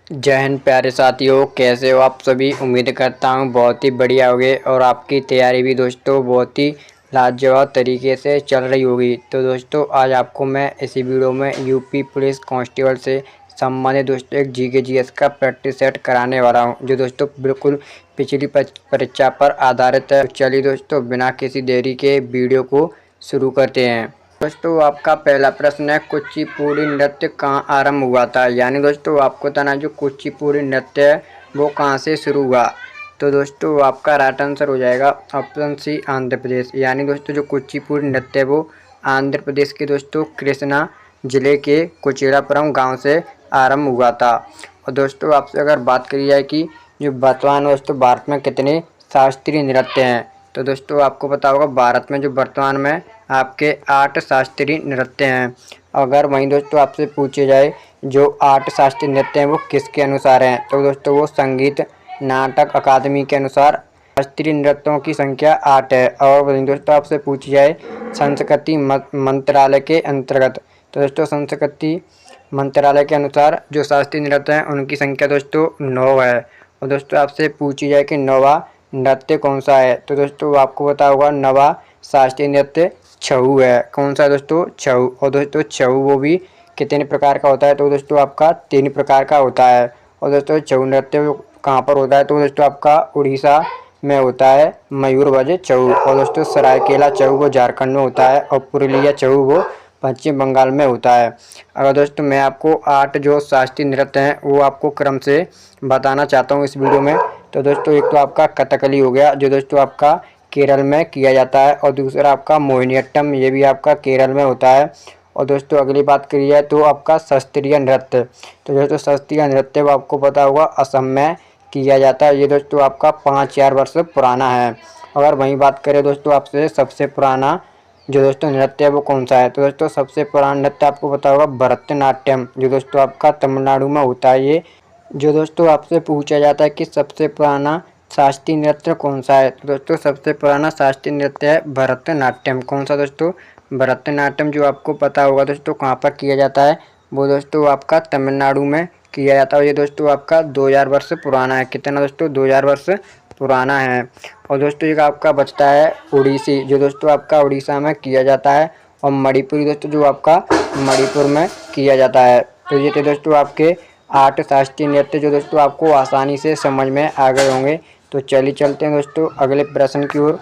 जय हिंद प्यारे साथियों, कैसे हो आप सभी। उम्मीद करता हूँ बहुत ही बढ़िया होगे और आपकी तैयारी भी दोस्तों बहुत ही लाजवाब तरीके से चल रही होगी। तो दोस्तों आज आपको मैं इसी वीडियो में यूपी पुलिस कांस्टेबल से संबंधित दोस्तों एक जीके जीएस का प्रैक्टिस सेट कराने वाला हूँ, जो दोस्तों बिल्कुल पिछली परीक्षा पर आधारित है। चलिए दोस्तों बिना किसी देरी के वीडियो को शुरू करते हैं। दोस्तों आपका पहला प्रश्न है, कुचिपुड़ी नृत्य कहाँ आरंभ हुआ था। यानी दोस्तों आपको बताना जो कुचिपुड़ी नृत्य है वो कहाँ से शुरू हुआ। तो दोस्तों आपका राइट आंसर हो जाएगा ऑप्शन सी, आंध्र प्रदेश। यानी दोस्तों जो कुचिपुड़ी नृत्य है वो आंध्र प्रदेश के दोस्तों कृष्णा जिले के कुचेलापुरम गांव से आरंभ हुआ था। और दोस्तों आपसे अगर बात करी जाए कि जो वर्तमान दोस्तों भारत में कितने शास्त्रीय नृत्य हैं, तो दोस्तों आपको पता होगा भारत में जो वर्तमान में आपके 8 शास्त्रीय नृत्य हैं। अगर वहीं दोस्तों आपसे पूछे जाए जो 8 शास्त्रीय नृत्य हैं वो किसके अनुसार हैं, तो दोस्तों वो संगीत नाटक अकादमी के अनुसार शास्त्रीय नृत्यों की संख्या 8 है। और वहीं दोस्तों आपसे पूछी जाए संस्कृति मंत्रालय के अंतर्गत, तो दोस्तों संस्कृति मंत्रालय के अनुसार जो शास्त्रीय नृत्य हैं उनकी संख्या दोस्तों 9 है। और दोस्तों आपसे पूछी जाए कि नौवा नृत्य कौन सा है, तो दोस्तों आपको पता होगा नवा शास्त्रीय नृत्य छऊ है। कौन सा दोस्तों, छऊ। और दोस्तों छऊ वो भी कितने प्रकार का होता है, तो दोस्तों आपका 3 प्रकार का होता है। और दोस्तों छऊ नृत्य कहाँ पर होता है, तो दोस्तों आपका उड़ीसा में होता है मयूरभंज छऊ। और दोस्तों सरायकेला छऊ वो झारखंड में होता है और पुरुलिया छऊ वो पश्चिम बंगाल में होता है। अगर दोस्तों मैं आपको 8 जो शास्त्रीय नृत्य हैं वो आपको क्रम से बताना चाहता हूँ इस वीडियो में। तो दोस्तों एक तो आपका कथकली हो गया जो दोस्तों आपका केरल में किया जाता है, और दूसरा आपका मोहिनीअट्टम, ये भी आपका केरल में होता है। और दोस्तों अगली बात करी जाए तो आपका शास्त्रीय नृत्य, तो दोस्तों शास्त्रीय नृत्य वो आपको पता होगा असम में किया जाता है। ये दोस्तों आपका 5000 वर्ष पुराना है। अगर वहीं बात करें दोस्तों आपसे सबसे पुराना जो दोस्तों नृत्य है वो कौन सा है, तो दोस्तों सबसे पुराना नृत्य आपको पता होगा भरतनाट्यम, जो दोस्तों आपका तमिलनाडु में होता है। ये जो दोस्तों आपसे पूछा जाता है कि सबसे पुराना शास्त्रीय नृत्य कौन सा है, तो दोस्तों सबसे पुराना शास्त्रीय नृत्य है भरतनाट्यम। कौन सा दोस्तों, भरतनाट्यम। जो आपको पता होगा दोस्तों कहाँ पर किया जाता है, वो दोस्तों आपका तमिलनाडु में किया जाता है। ये दोस्तों आपका 2000 वर्ष पुराना है। कितना दोस्तों, 2000 वर्ष पुराना है। और दोस्तों एक आपका बचता है उड़ीसी, जो दोस्तों आपका उड़ीसा में किया जाता है, और मणिपुरी दोस्तों जो आपका मणिपुर में किया जाता है। तो ये थे दोस्तों आपके 8 शास्त्रीय नृत्य जो दोस्तों आपको आसानी से समझ में आ गए होंगे। तो चलिए चलते हैं दोस्तों अगले प्रश्न की ओर।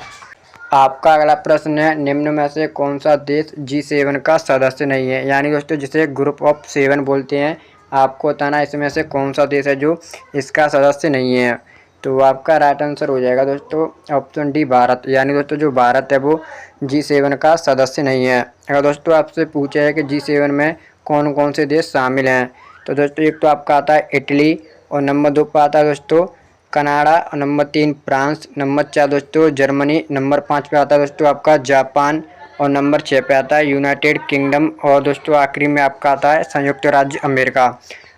आपका अगला प्रश्न है, निम्न में से कौन सा देश G7 का सदस्य नहीं है। यानी दोस्तों जिसे ग्रुप ऑफ 7 बोलते हैं, आपको बताना इसमें से कौन सा देश है जो इसका सदस्य नहीं है। तो आपका राइट आंसर हो जाएगा दोस्तों ऑप्शन डी, भारत। यानी दोस्तों जो भारत है वो G7 का सदस्य नहीं है। अगर दोस्तों आपसे पूछा है कि G7 में कौन कौन से देश शामिल हैं, तो दोस्तों एक तो आपका आता है इटली, और नंबर 2 पर आता है दोस्तों कनाडा, और नंबर 3 फ्रांस, नंबर 4 दोस्तों जर्मनी, नंबर 5 पे आता है दोस्तों आपका जापान, और नंबर 6 पे आता है यूनाइटेड किंगडम, और दोस्तों आखिरी में आपका आता है संयुक्त राज्य अमेरिका।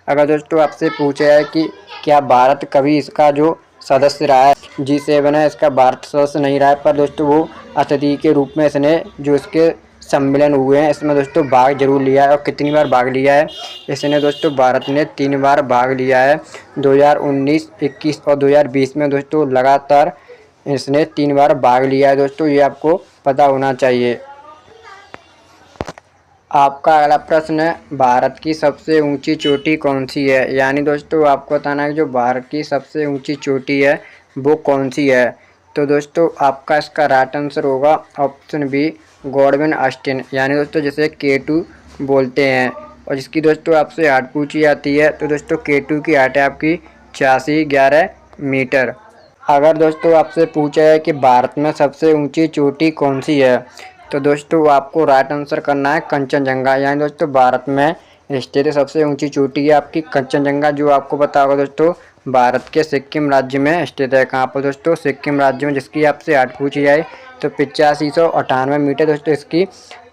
अगर दोस्तों आपसे पूछा है कि क्या भारत कभी इसका जो सदस्य रहा है, G7 है इसका भारत सदस्य नहीं रहा है, पर दोस्तों वो अतिथि के रूप में इसने जो इसके सम्मेलन हुए हैं इसमें दोस्तों भाग जरूर लिया है। और कितनी बार भाग लिया है, इसने दोस्तों भारत ने 3 बार भाग लिया है। 2019, 21 और 2020 में दोस्तों लगातार इसने 3 बार भाग लिया है। दोस्तों ये आपको पता होना चाहिए। आपका अगला प्रश्न है, भारत की सबसे ऊंची चोटी कौन सी है। यानी दोस्तों आपको बताना है कि जो भारत की सबसे ऊंची चोटी है वो कौन सी है। तो दोस्तों आपका इसका राइट आंसर होगा ऑप्शन बी, गॉडविन ऑस्टिन। यानी दोस्तों जिसे K2 बोलते हैं, और जिसकी दोस्तों आपसे हाइट पूछी जाती है, तो दोस्तों K2 की हाइट है आपकी 8611 मीटर। अगर दोस्तों आपसे पूछा है कि भारत में सबसे ऊंची चोटी कौन सी है, तो दोस्तों आपको राइट आंसर करना है कंचनजंगा। यानी दोस्तों भारत में स्थित सबसे ऊंची चोटी है आपकी कंचनजंगा, जो आपको पता होगा दोस्तों भारत के सिक्किम राज्य में स्थित है। कहाँ पर दोस्तों, सिक्किम राज्य में, जिसकी आपसे हाइट पूछी जाए तो 8598 मीटर दोस्तों इसकी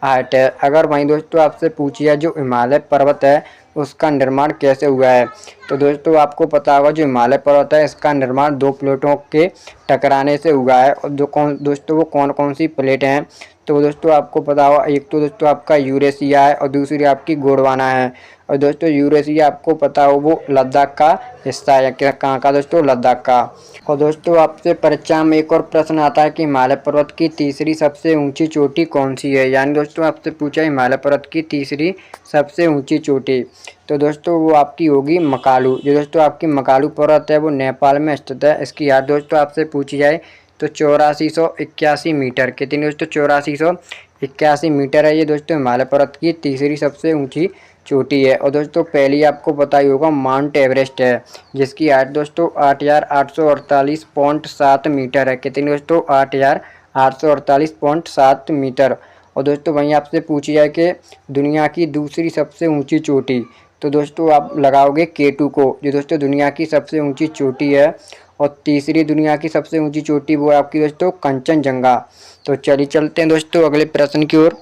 हाइट है। अगर वहीं दोस्तों आपसे पूछी है जो हिमालय पर्वत है उसका निर्माण कैसे हुआ है, तो दोस्तों आपको पता होगा जो हिमालय पर्वत है इसका निर्माण 2 प्लेटों के टकराने से हुआ है। और दोस्तों वो कौन कौन सी प्लेट हैं, तो दोस्तों आपको पता होगा, एक तो दोस्तों आपका यूरेशिया है और दूसरी आपकी गोंडवाना है। और दोस्तों यूरेशिया आपको पता हो वो लद्दाख का हिस्सा है, क्या कहाँ का दोस्तों, लद्दाख का। और दोस्तों आपसे परीक्षा में एक और प्रश्न आता है कि हिमालय पर्वत की तीसरी सबसे ऊंची चोटी कौन सी है। यानी दोस्तों आपसे पूछा हिमालय पर्वत की तीसरी सबसे ऊंची चोटी, तो दोस्तों वो आपकी होगी मकालू। जो दोस्तों आपकी मकालू पर्वत है वो नेपाल में स्थित है। इसकी याद दोस्तों आपसे पूछी जाए तो 8481 मीटर, कितनी दोस्तों, 8481 मीटर है ये दोस्तों हिमालय पर्वत की तीसरी सबसे ऊंची चोटी है। और दोस्तों पहली आपको पता ही होगा माउंट एवरेस्ट है, जिसकी हाइट दोस्तों 8848.7 मीटर है, कितनी दोस्तों, 8848.7 मीटर। और दोस्तों वहीं आपसे पूछी जाए कि दुनिया की दूसरी सबसे ऊंची चोटी, तो दोस्तों आप लगाओगे K2 को, जो दोस्तों दुनिया की सबसे ऊंची चोटी है। और तीसरी दुनिया की सबसे ऊंची चोटी वो है आपकी दोस्तों कंचनजंगा। तो चलिए चलते हैं दोस्तों अगले प्रश्न की ओर।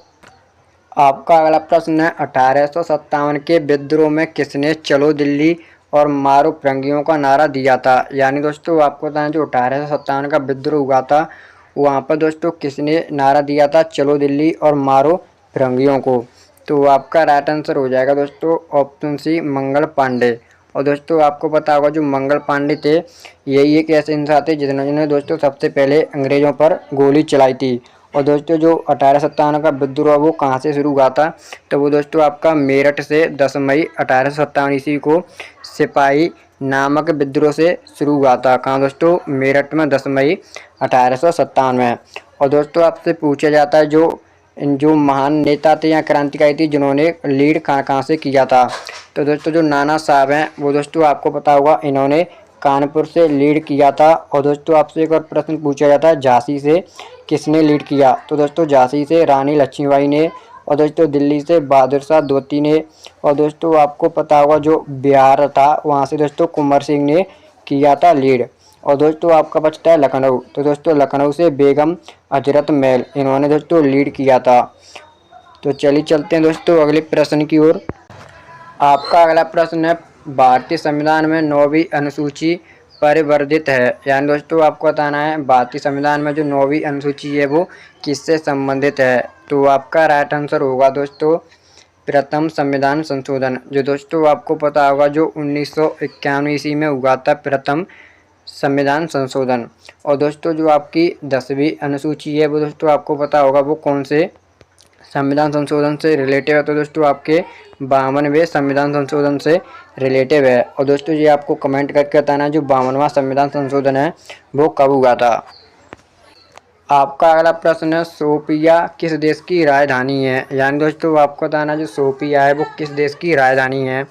आपका अगला प्रश्न है 1857 के विद्रोह में किसने चलो दिल्ली और मारो फिरंगियों का नारा दिया था। यानी दोस्तों आपको बताएं जो 1857 का विद्रोह हुआ था वहाँ पर दोस्तों किसने नारा दिया था, चलो दिल्ली और मारो फिरंगियों को। तो आपका राइट आंसर हो जाएगा दोस्तों ऑप्शन सी, मंगल पांडे। और दोस्तों आपको पता होगा जो मंगल पांडे थे यही एक ऐसे इंसान थे जिन्होंने दोस्तों सबसे पहले अंग्रेजों पर गोली चलाई थी। और दोस्तों जो 1857 का विद्रोह वो कहाँ से शुरू हुआ था, तो वो दोस्तों आपका मेरठ से 10 मई 1857 ईस्वी को सिपाही नामक विद्रोह से शुरू हुआ था। कहाँ दोस्तों, मेरठ में 10 मई 1857 में। और दोस्तों आपसे पूछा जाता है जो महान नेता थे या क्रांतिकारी थे जिन्होंने लीड कहाँ कहाँ से किया था, तो दोस्तों जो नाना साहब हैं वो दोस्तों आपको पता होगा इन्होंने कानपुर से लीड किया था। और दोस्तों आपसे एक और प्रश्न पूछा जाता है झांसी से किसने लीड किया, तो दोस्तों झांसी से रानी लक्ष्मीबाई ने। और दोस्तों दिल्ली से बहादुर शाह धोती ने। और दोस्तों आपको पता होगा जो बिहार था वहाँ से दोस्तों कुंवर सिंह ने किया था लीड। और दोस्तों आपका बचता है लखनऊ, तो दोस्तों लखनऊ से बेगम हजरत महल इन्होंने दोस्तों लीड किया था। तो चलिए चलते हैं दोस्तों अगले प्रश्न की ओर। आपका अगला प्रश्न है भारतीय संविधान में 9वीं अनुसूची परिवर्धित है। यानी दोस्तों आपको बताना है भारतीय संविधान में जो 9वीं अनुसूची है वो किससे संबंधित है। तो आपका राइट आंसर होगा दोस्तों प्रथम संविधान संशोधन। जो दोस्तों आपको पता होगा जो 1991 ईस्वी में हुआ था प्रथम संविधान संशोधन। और दोस्तों जो आपकी 10वीं अनुसूची है वो दोस्तों आपको पता होगा वो कौन से संविधान संशोधन से रिलेटिव है, तो दोस्तों आपके 52वें संविधान संशोधन से रिलेटिव है। और दोस्तों ये आपको कमेंट करके बताना जो 52वां संविधान संशोधन है वो कब हुआ था। आपका अगला प्रश्न है सोफिया किस देश की राजधानी है। यानी दोस्तों आपको बताना जो सोफिया है वो किस देश की राजधानी है।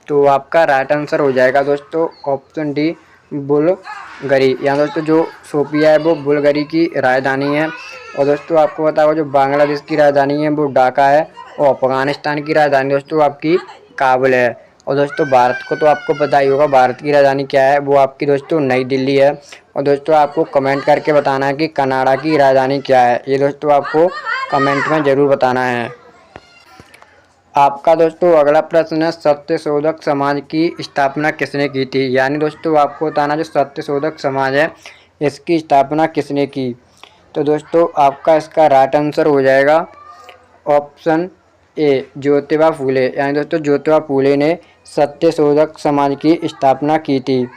तो आपका राइट आंसर हो जाएगा दोस्तों ऑप्शन डी, बुल्गारी। यहाँ दोस्तों जो सोफिया है वो बुल्गारी की राजधानी है। और दोस्तों आपको पता होगा जो बांग्लादेश की राजधानी है वो ढाका है। और अफगानिस्तान की राजधानी दोस्तों आपकी काबुल है। और दोस्तों भारत को तो आपको पता ही होगा भारत की राजधानी क्या है, वो आपकी दोस्तों नई दिल्ली है। और दोस्तों आपको कमेंट करके बताना है कि कनाडा की राजधानी क्या है, ये दोस्तों आपको कमेंट में ज़रूर बताना है। आपका दोस्तों अगला प्रश्न है सत्यशोधक समाज की स्थापना किसने की थी। यानी दोस्तों आपको बताना जो सत्यशोधक समाज है इसकी स्थापना किसने की। तो दोस्तों आपका इसका राइट आंसर हो जाएगा ऑप्शन ए, ज्योतिबा फूले। यानी दोस्तों ज्योतिबा फूले ने सत्यशोधक समाज की स्थापना की थी।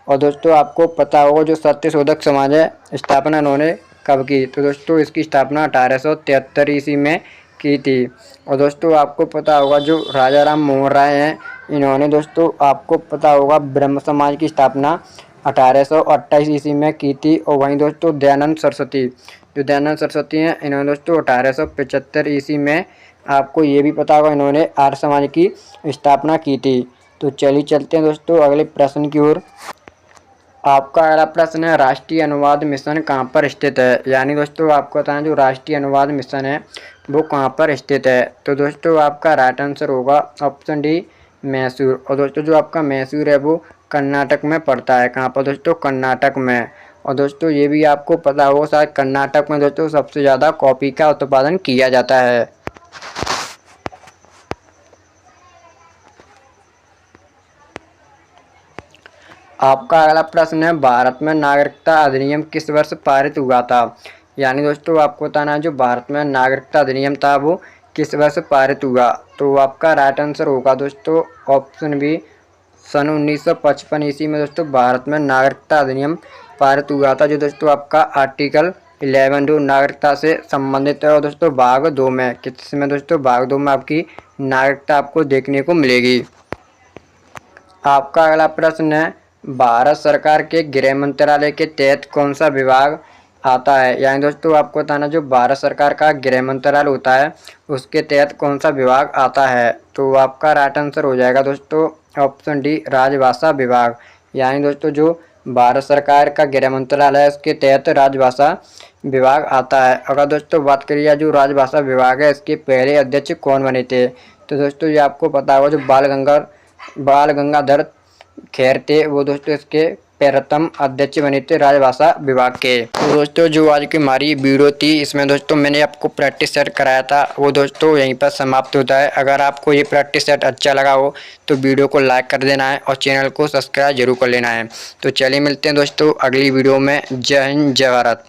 और दोस्तों आपको पता होगा जो सत्यशोधक समाज है स्थापना इन्होंने कब की, तो दोस्तों इसकी स्थापना 1873 ईस्वी में की थी। और दोस्तों आपको पता होगा जो राजा राम मोहन राय हैं इन्होंने दोस्तों आपको पता होगा ब्रह्म समाज की स्थापना 1828 ईस्वी में की थी। और वहीं दोस्तों दयानंद सरस्वती, जो दयानंद सरस्वती हैं इन्होंने दोस्तों 1875 ईस्वी में आपको ये भी पता होगा इन्होंने आर्य समाज की स्थापना की थी। तो चलिए चलते हैं दोस्तों अगले प्रश्न की ओर। आपका अगला प्रश्न है राष्ट्रीय अनुवाद मिशन कहाँ पर स्थित है। यानी दोस्तों आपको बताना जो राष्ट्रीय अनुवाद मिशन है वो कहाँ पर स्थित है। तो दोस्तों आपका राइट आंसर होगा ऑप्शन डी, मैसूर। और दोस्तों जो आपका मैसूर है वो कर्नाटक में पड़ता है। कहाँ पर दोस्तों, कर्नाटक में। और दोस्तों ये भी आपको पता होगा शायद कर्नाटक में दोस्तों सबसे ज़्यादा कॉफ़ी का उत्पादन किया जाता है। आपका अगला प्रश्न है भारत में नागरिकता अधिनियम किस वर्ष पारित हुआ था। यानी दोस्तों आपको बताना है जो भारत में नागरिकता अधिनियम था वो किस वर्ष पारित हुआ। तो आपका राइट आंसर होगा दोस्तों ऑप्शन बी, सन 1955 ईस्वी में दोस्तों भारत में नागरिकता अधिनियम पारित हुआ था, जो दोस्तों आपका आर्टिकल 11 जो नागरिकता से संबंधित है। और दोस्तों भाग 2 में, किसमें दोस्तों, भाग 2 में आपकी नागरिकता आपको देखने को मिलेगी। आपका अगला प्रश्न है, भारत सरकार के गृह मंत्रालय के तहत कौन सा विभाग आता है। यानी दोस्तों आपको बताना जो भारत सरकार का गृह मंत्रालय होता है उसके तहत कौन सा विभाग आता है। तो आपका राइट आंसर हो जाएगा दोस्तों ऑप्शन डी, राजभाषा विभाग। यानी दोस्तों जो भारत सरकार का गृह मंत्रालय है उसके तहत राजभाषा विभाग आता है। अगर दोस्तों बात करिए जो राजभाषा विभाग है इसके पहले अध्यक्ष कौन बने थे, तो दोस्तों ये आपको पता होगा जो बाल गंगाधर खैर थे, वो दोस्तों इसके प्रथम अध्यक्ष बने थे राजभाषा विभाग के। तो दोस्तों जो आज की हमारी वीडियो थी इसमें दोस्तों मैंने आपको प्रैक्टिस सेट कराया था वो दोस्तों यहीं पर समाप्त होता है। अगर आपको ये प्रैक्टिस सेट अच्छा लगा हो तो वीडियो को लाइक कर देना है और चैनल को सब्सक्राइब जरूर कर लेना है। तो चलिए मिलते हैं दोस्तों अगली वीडियो में। जय हिंद, जय भारत।